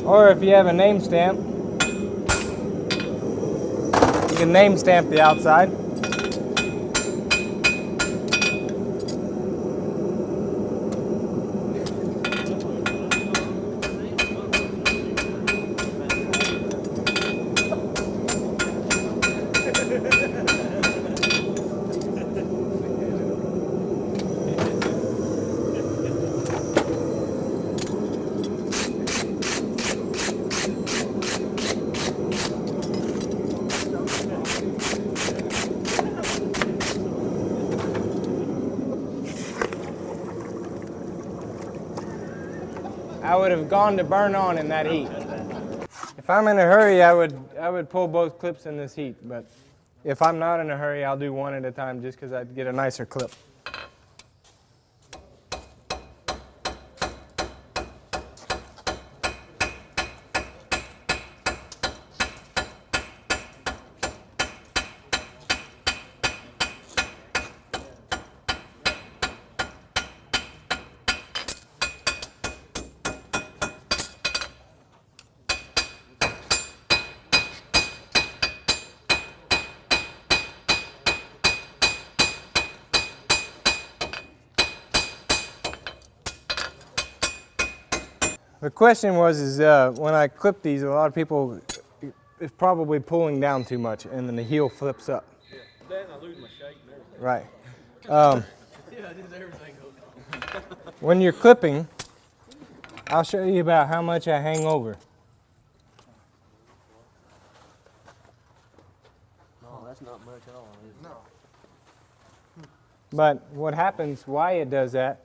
Or if you have a name stamp, you can name stamp the outside. I would have gone to burn on in that heat. If I'm in a hurry, I would pull both clips in this heat, but if I'm not in a hurry, I'll do one at a time just because I'd get a nicer clip. The question was, when I clip these, a lot of people is probably pulling down too much, and then the heel flips up. Yeah, then I lose my shape and everything. Right. Yeah, just everything goes. When you're clipping, I'll show you about how much I hang over. No, that's not much at all, is it? No. But what happens, why it does that,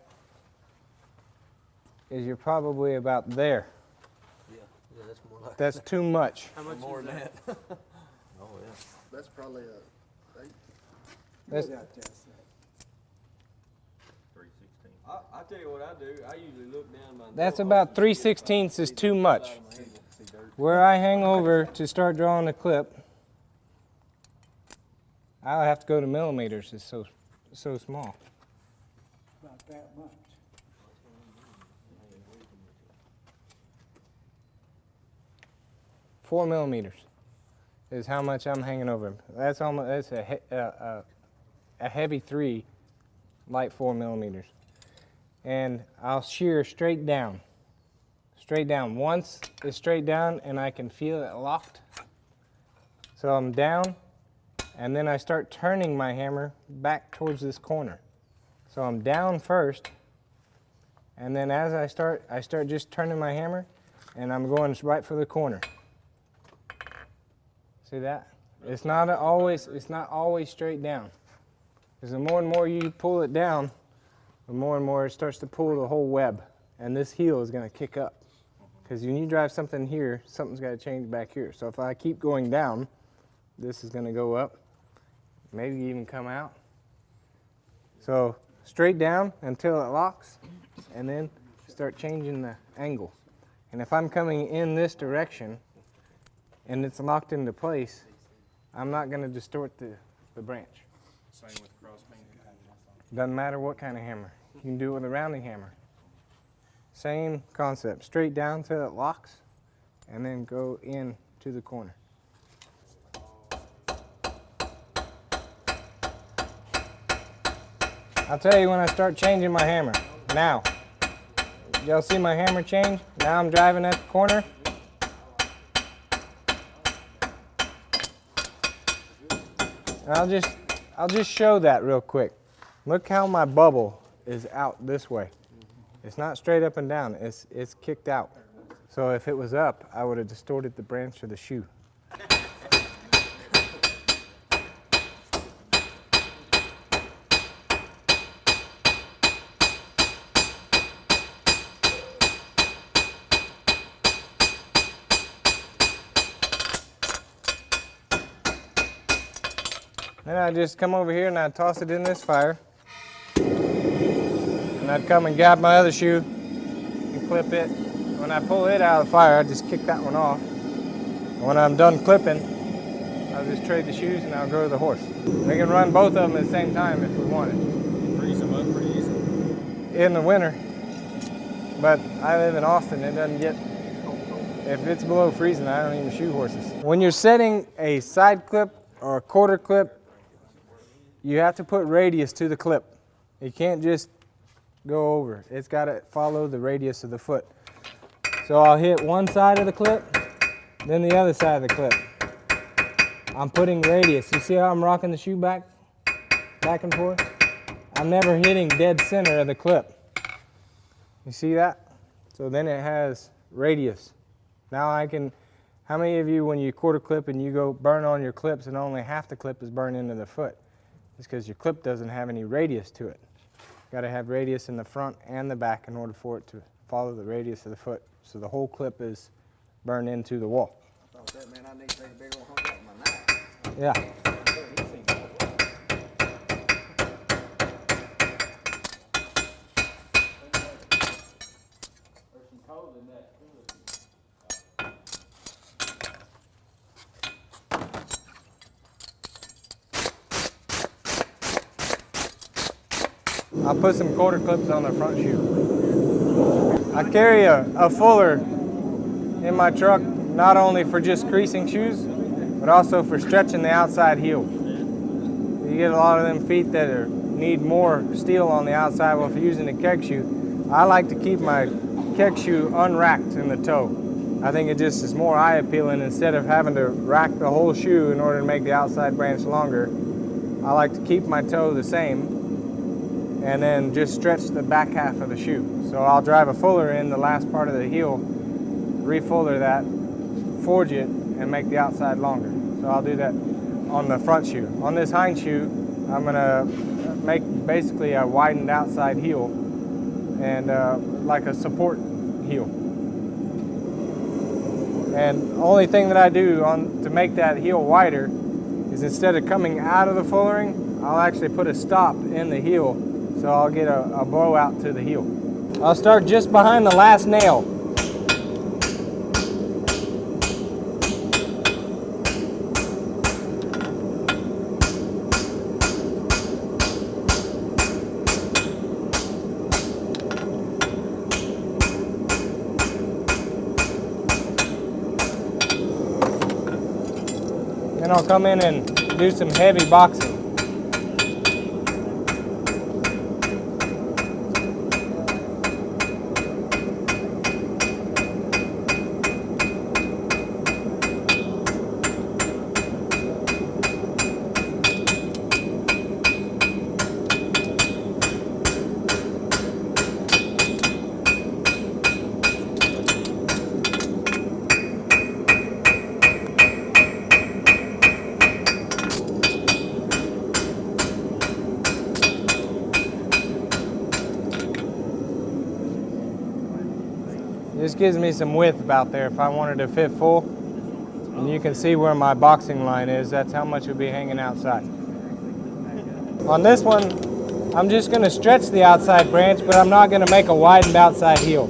is you're probably about there. Yeah, that's more like That's too much. How much more than that? Oh, yeah. That's probably a 8. That's, 3/16. I tell you what I do. I usually look down my. that's about 3/16 is too much. Where I hang over to start drawing the clip, I'll have to go to millimeters. It's so small. About that much. 4 millimeters is how much I'm hanging over. That's almost a heavy 3, light 4 millimeters. And I'll shear straight down. Straight down. Once it's straight down and I can feel it locked. So I'm down, and then I start turning my hammer back towards this corner. So I'm down first, and then as I start just turning my hammer, and I'm going right for the corner. See that? It's not always straight down. Because the more and more you pull it down, the more and more it starts to pull the whole web, and this heel is going to kick up. Because when you drive something here, something's got to change back here. So if I keep going down, this is going to go up, maybe even come out. So straight down until it locks, and then start changing the angle. And if I'm coming in this direction, and it's locked into place, I'm not going to distort the branch. Same with crossbeam. Doesn't matter what kind of hammer. You can do it with a rounding hammer. Same concept. Straight down till it locks, and then go in to the corner. I'll tell you when I start changing my hammer. Now. Y'all see my hammer change? Now I'm driving at the corner. I'll just show that real quick. Look how my bubble is out this way. It's not straight up and down, it's kicked out. So if it was up, I would have distorted the branch of the shoe. Then I just come over here and I toss it in this fire. And I'd come and grab my other shoe and clip it. When I pull it out of the fire, I just kick that one off. And when I'm done clipping, I'll just trade the shoes and I'll go to the horse. We can run both of them at the same time if we wanted. Freeze them up pretty easy. In the winter. But I live in Austin, it doesn't get, if it's below freezing, I don't even shoe horses. When you're setting a side clip or a quarter clip, you have to put radius to the clip. You can't just go over. It's got to follow the radius of the foot. So I'll hit one side of the clip, then the other side of the clip. I'm putting radius. You see how I'm rocking the shoe back and forth? I'm never hitting dead center of the clip. You see that? So then it has radius. Now I can, how many of you when you quarter clip and you go burn on your clips and only half the clip is burned into the foot? It's because your clip doesn't have any radius to it. Got to have radius in the front and the back in order for it to follow the radius of the foot. So the whole clip is burned into the wall. I thought that meant I need to take a big old hunk out of my knife. Yeah. I'll put some quarter clips on the front shoe. I carry a fuller in my truck, not only for just creasing shoes, but also for stretching the outside heel. You get a lot of them feet that need more steel on the outside. Well, if you're using a keg shoe, I like to keep my keg shoe unracked in the toe. I think it just is more eye appealing. Instead of having to rack the whole shoe in order to make the outside branch longer, I like to keep my toe the same and then just stretch the back half of the shoe. So I'll drive a fuller in the last part of the heel, refuller that, forge it, and make the outside longer. So I'll do that on the front shoe. On this hind shoe, I'm gonna make basically a widened outside heel and like a support heel. And the only thing that I do to make that heel wider is instead of coming out of the fullering, I'll actually put a stop in the heel. So I'll get a blowout to the heel. I'll start just behind the last nail. Then I'll come in and do some heavy boxing. This gives me some width about there if I wanted to fit full. And you can see where my boxing line is. That's how much will be hanging outside. On this one, I'm just going to stretch the outside branch, but I'm not going to make a widened outside heel.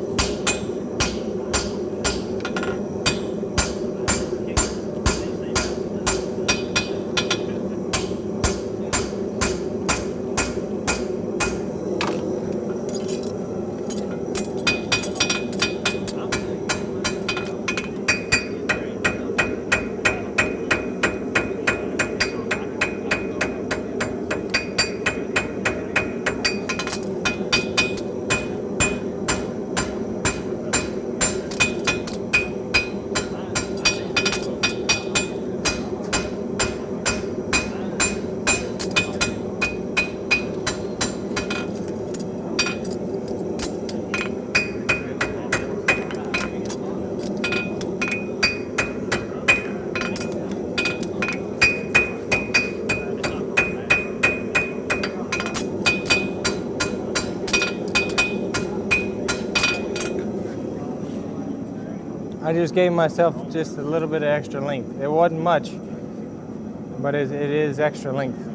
I just gave myself just a little bit of extra length. It wasn't much, but it is extra length.